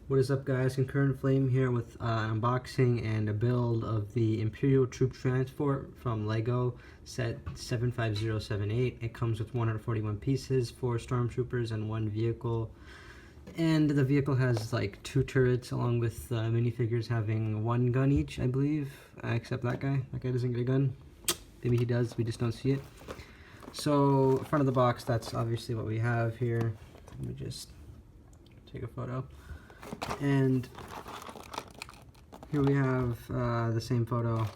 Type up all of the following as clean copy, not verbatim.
What is up, guys? ConcurrentFlame here with an unboxing and a build of the Imperial Troop Transport from LEGO set 75078. It comes with 141 pieces, 4 stormtroopers and 1 vehicle. And the vehicle has like 2 turrets along with minifigures having 1 gun each, I believe. Except that guy. That guy doesn't get a gun. Maybe he does, we just don't see it. So, front of the box, that's obviously what we have here. Let me just take a photo. And here we have the same photo,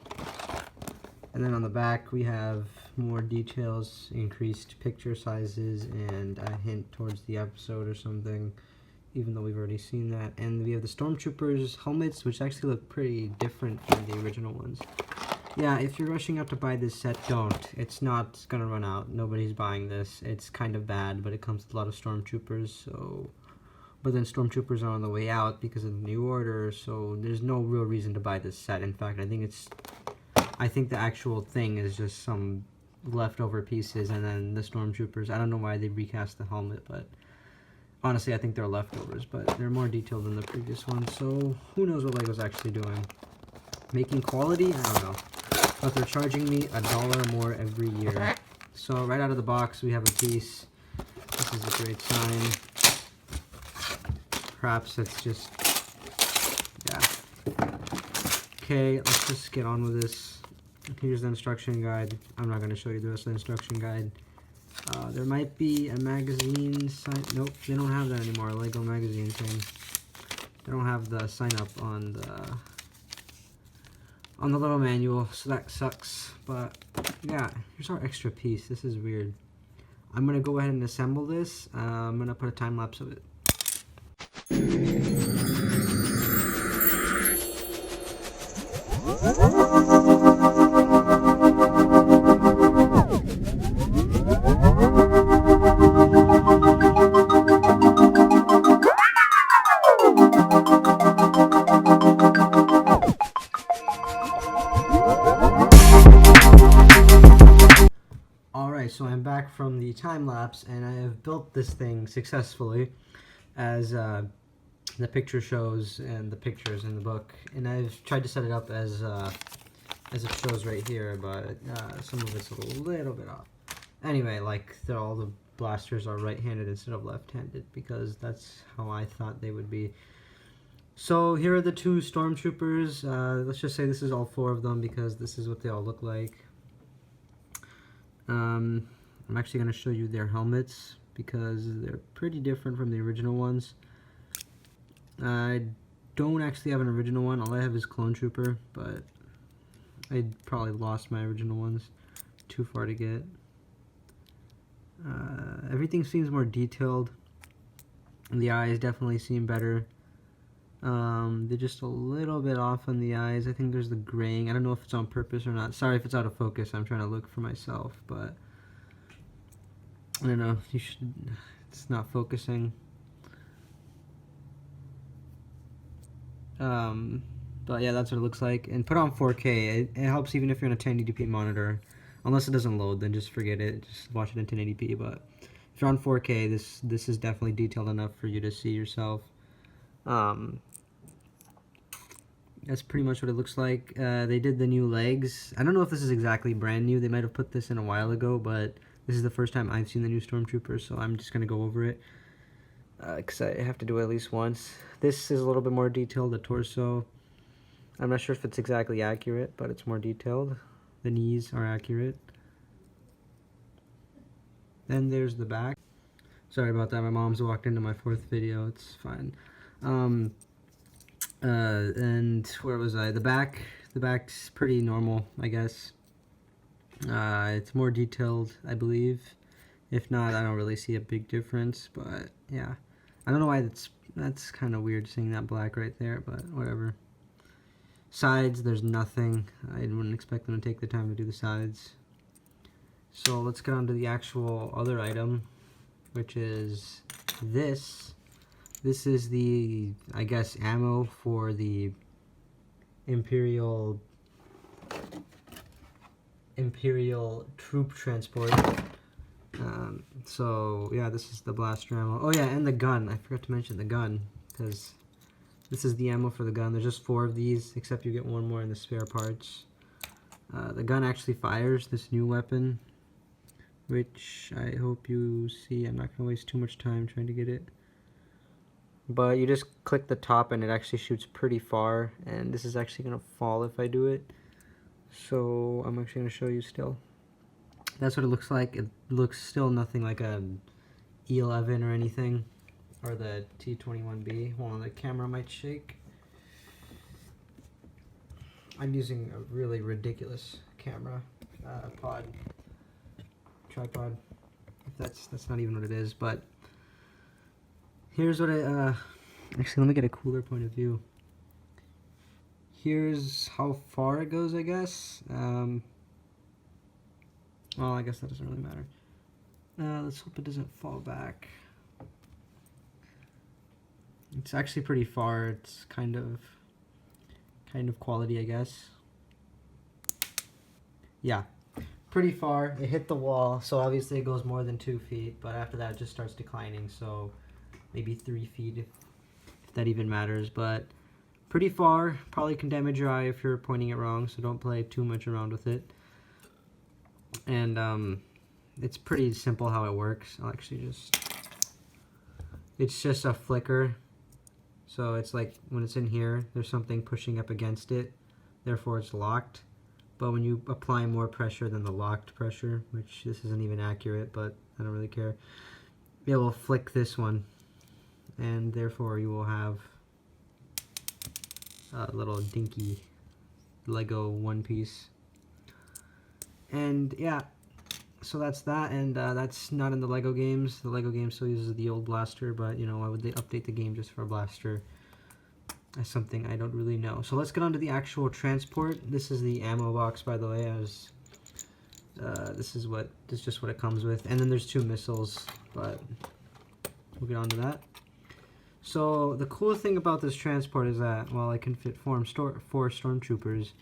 and then on the back we have more details, increased picture sizes, and a hint towards the episode or something, even though we've already seen that. And we have the stormtroopers helmets, which actually look pretty different from the original ones. Yeah, if you're rushing out to buy this set, don't. It's not gonna run out. Nobody's buying this. It's kind of bad, but it comes with a lot of stormtroopers, so... But then stormtroopers are on the way out because of the new order, so there's no real reason to buy this set. In fact, I think the actual thing is just some leftover pieces, and then the stormtroopers. I don't know why they recast the helmet, but honestly, I think they're leftovers. But they're more detailed than the previous one, so who knows what LEGO's actually doing? Making quality? I don't know. But they're charging me $1 more every year. So right out of the box, we have a piece. This is a great sign. Perhaps it's just, yeah. Okay, let's just get on with this. Here's the instruction guide. I'm not going to show you the rest of the instruction guide. There might be a magazine sign. Nope, they don't have that anymore. LEGO magazine thing. They don't have the sign up on the little manual, so that sucks. But yeah, here's our extra piece. This is weird. I'm going to go ahead and assemble this. I'm going to put a time lapse of it. Alright, so I'm back from the time lapse, and I have built this thing successfully, as the picture shows and the pictures in the book, and I've tried to set it up as it shows right here, but some of it's a little bit off. Anyway, like all the blasters are right-handed instead of left-handed, because that's how I thought they would be. So here are the 2 stormtroopers. Let's just say this is all 4 of them, because this is what they all look like. I'm actually going to show you their helmets, because they're pretty different from the original ones. I don't actually have an original one. All I have is Clone Trooper, but I probably lost my original ones. Too far to get. Everything seems more detailed. The eyes definitely seem better. They're just a little bit off on the eyes. I think there's the graying. I don't know if it's on purpose or not. Sorry if it's out of focus. I'm trying to look for myself, but I don't know. It's not focusing. But yeah, that's what it looks like. And put on 4K. It helps even if you're on a 1080p monitor. Unless it doesn't load, then just forget it. Just watch it in 1080p. But if you're on 4K, this is definitely detailed enough for you to see yourself. That's pretty much what it looks like. They did the new legs. I don't know if this is exactly brand new. They might have put this in a while ago, but this is the first time I've seen the new Stormtroopers, so I'm just going to go over it. Because I have to do it at least once. This is a little bit more detailed, the torso. I'm not sure if it's exactly accurate, but it's more detailed. The knees are accurate. Then there's the back. Sorry about that, my mom's walked into my 4th video, it's fine. And where was I? The back's pretty normal, I guess. It's more detailed, I believe. If not, I don't really see a big difference, but yeah. I don't know why that's kind of weird seeing that black right there, but whatever. Sides, there's nothing. I wouldn't expect them to take the time to do the sides. So let's get on to the actual other item, which is this. This is the, I guess, ammo for the Imperial troop transport. So yeah, this is the blaster ammo. Oh yeah, and the gun. I forgot to mention the gun, because This is the ammo for the gun. There's just 4 of these, except you get 1 more in the spare parts. The gun actually fires, this new weapon, which I hope you see. I'm not going to waste too much time trying to get it. But you just click the top and it actually shoots pretty far, and this is actually going to fall if I do it. So I'm actually going to show you still. That's what it looks like. It looks still nothing like a E11 or anything, or the T21B. Hold on, the camera might shake. I'm using a really ridiculous camera, tripod. That's not even what it is, but here's what I, actually let me get a cooler point of view. Here's how far it goes, I guess. Well, I guess that doesn't really matter. Let's hope it doesn't fall back. It's actually pretty far. It's kind of quality, I guess. Yeah, pretty far. It hit the wall, so obviously it goes more than 2 feet, but after that it just starts declining, so maybe 3 feet if that even matters, but pretty far. Probably can damage your eye if you're pointing it wrong, so don't play too much around with it. And it's pretty simple how it works. I'll actually it's just a flicker. So it's like when it's in here, there's something pushing up against it, therefore it's locked. But when you apply more pressure than the locked pressure, which this isn't even accurate, but I don't really care, it will flick this one, and therefore you will have a little dinky Lego one piece. And yeah, so that's that, and that's not in the Lego games. The Lego game still uses the old blaster, but you know, why would they update the game just for a blaster? That's something I don't really know. So let's get on to the actual transport. This is the ammo box, by the way. This is just what it comes with, and then there's 2 missiles, but we'll get on to that. So the cool thing about this transport is that, well, I can fit 4 stormtroopers,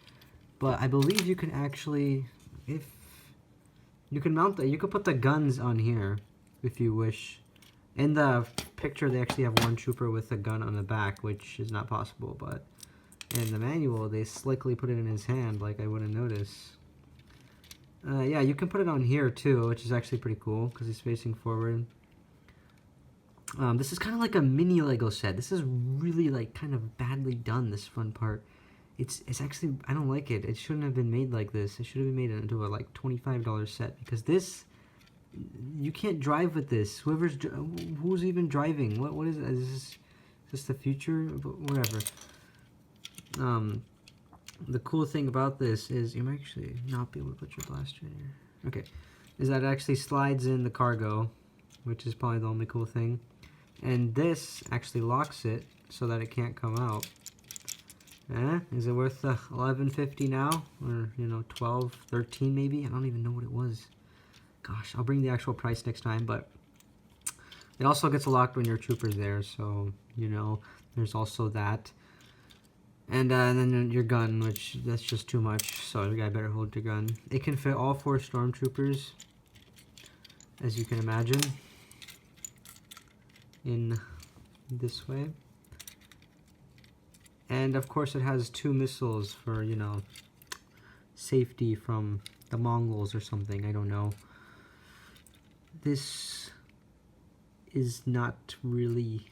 but I believe you can actually, if you can mount you could put the guns on here if you wish. In the picture they actually have 1 trooper with a gun on the back, which is not possible, but in the manual they slickly put it in his hand like I wouldn't notice. Yeah, you can put it on here too, which is actually pretty cool because he's facing forward. This is kind of like a mini Lego set. This is really like kind of badly done, this front part. It's actually, I don't like it. It shouldn't have been made like this. It should have been made into a like $25 set, because this, you can't drive with this. Who's even driving? What is it? Is this the future? Whatever. The cool thing about this is you might actually not be able to put your blaster in here. Okay, is that it actually slides in the cargo, which is probably the only cool thing. And this actually locks it so that it can't come out. Is it worth $11.50 now? Or, you know, $12, $13 maybe? I don't even know what it was. Gosh, I'll bring the actual price next time, but it also gets locked when your trooper's there, so, you know, there's also that. And then your gun, which, that's just too much, so you guy better hold your gun. It can fit all 4 stormtroopers, as you can imagine, in this way. And of course it has 2 missiles for, you know, safety from the Mongols or something, I don't know. This is not really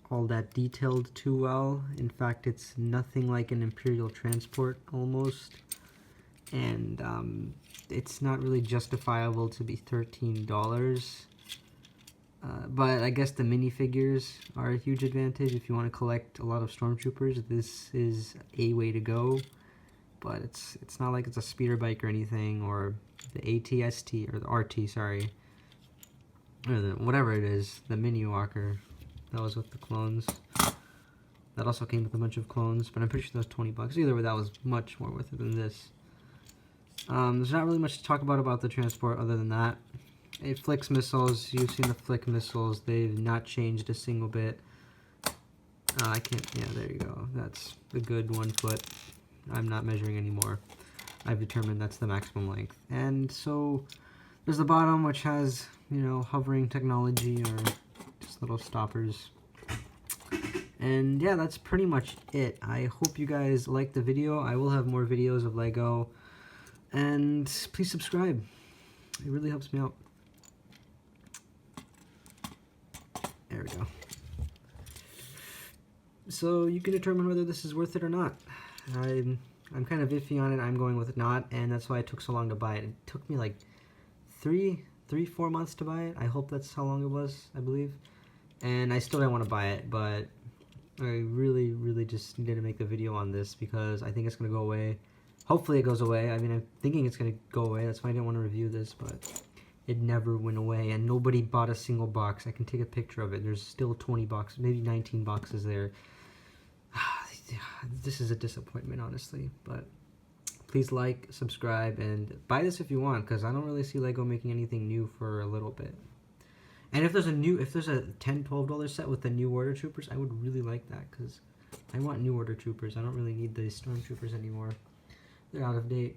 all that detailed too well. In fact, it's nothing like an Imperial transport almost. And it's not really justifiable to be $13. But I guess the minifigures are a huge advantage if you want to collect a lot of stormtroopers. This is a way to go, but it's not like it's a speeder bike or anything, or the ATST or the RT, sorry, or whatever it is, the mini walker. That was with the clones. That also came with a bunch of clones, but I'm pretty sure that was 20 bucks. Either way, that was much more worth it than this. There's not really much to talk about the transport other than that. It flicks missiles. You've seen the flick missiles. They've not changed a single bit. I can't, yeah, there you go. That's a good 1 foot. I'm not measuring anymore. I've determined that's the maximum length. And so there's the bottom, which has, you know, hovering technology or just little stoppers. And yeah, that's pretty much it. I hope you guys liked the video. I will have more videos of Lego. And please subscribe. It really helps me out. There we go. So you can determine whether this is worth it or not. I'm kind of iffy on it. I'm going with not, and that's why it took so long to buy it. It took me like 4 months to buy it. I hope that's how long it was, I believe. And I still don't want to buy it, but I really just needed to make the video on this because I think it's going to go away. Hopefully it goes away. I mean, I'm thinking it's going to go away. That's why I didn't want to review this, but it never went away, and nobody bought a single box. I can take a picture of it. There's still 20 boxes, maybe 19 boxes there. This is a disappointment, honestly, but please like, subscribe, and buy this if you want, because I don't really see Lego making anything new for a little bit. And if there's a $10, $12 set with the new Order Troopers, I would really like that, because I want new Order Troopers. I don't really need the Stormtroopers anymore. They're out of date.